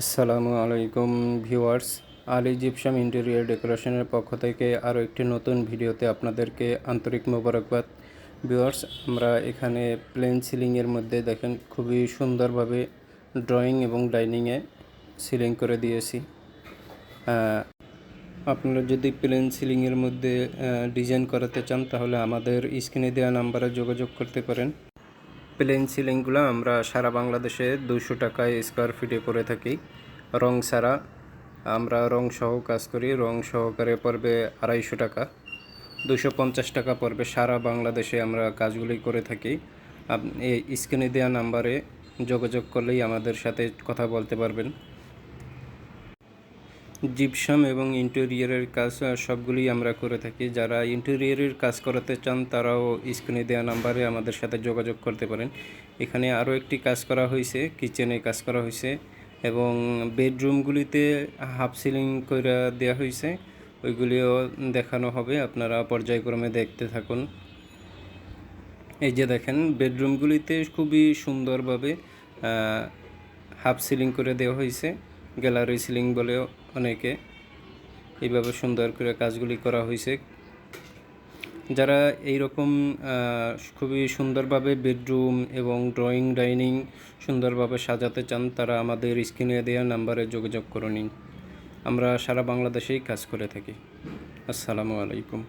আসসালামু আলাইকুম viewers. Ali gypsum interior ডেকোরেশনের পক্ষ থেকে আরও একটি নতুন ভিডিওতে আপনাদেরকে আন্তরিক মোবারকবাদ। ভিউয়ার্স, আমরা এখানে প্লেন সিলিংয়ের মধ্যে দেখেন খুবই সুন্দরভাবে ড্রয়িং এবং ডাইনিংয়ে সিলিং করে দিয়েছি। আপনারা যদি প্লেন সিলিংয়ের মধ্যে ডিজাইন করাতে চান তাহলে আমাদের স্ক্রিনে দেওয়া নাম্বারে যোগাযোগ করতে পারেন। প্লেন সিলিংগুলো আমরা সারা বাংলাদেশে 200 টাকায় স্কোয়ার ফিটে করে থাকি। রং ছাড়া, আমরা রং সহ কাজ করি। রং সহকারে পড়বে 250 টাকা, 250 টাকা পড়বে। সারা বাংলাদেশে আমরা কাজগুলি করে থাকি। এই স্ক্রিনে দেওয়া নাম্বারে যোগাযোগ করলেই আমাদের সাথে কথা বলতে পারবেন। জিপসাম এবং ইন্টেরিয়রের কাজ সবগুলি আমরা করে থাকি। যারা ইন্টেরিয়রের কাজ করাতে চান তারাও স্ক্রিনে দেওয়া নাম্বারে আমাদের সাথে যোগাযোগ করতে পারেন। এখানে আরও একটি কাজ করা হয়েছে, কিচেনে কাজ করা হয়েছে এবং বেডরুমগুলিতে হাফ সিলিং করে দেওয়া হয়েছে, ওইগুলিও দেখানো হবে। আপনারা পর্যায়ক্রমে দেখতে থাকুন। এই যে দেখেন, বেডরুমগুলিতে খুবই সুন্দরভাবে হাফ সিলিং করে দেওয়া হয়েছে, গ্যালারি সিলিং বলেও অনেকে। এইভাবে সুন্দর করে কাজগুলি করা হয়েছে। যারা এই রকম খুবই সুন্দরভাবে বেডরুম এবং ড্রয়িং ডাইনিং সুন্দরভাবে সাজাতে চান তারা আমাদের স্ক্রিনে দেওয়া নাম্বারে যোগাযোগ করে নিন। আমরা সারা বাংলাদেশেই কাজ করে থাকি। আসসালামু আলাইকুম।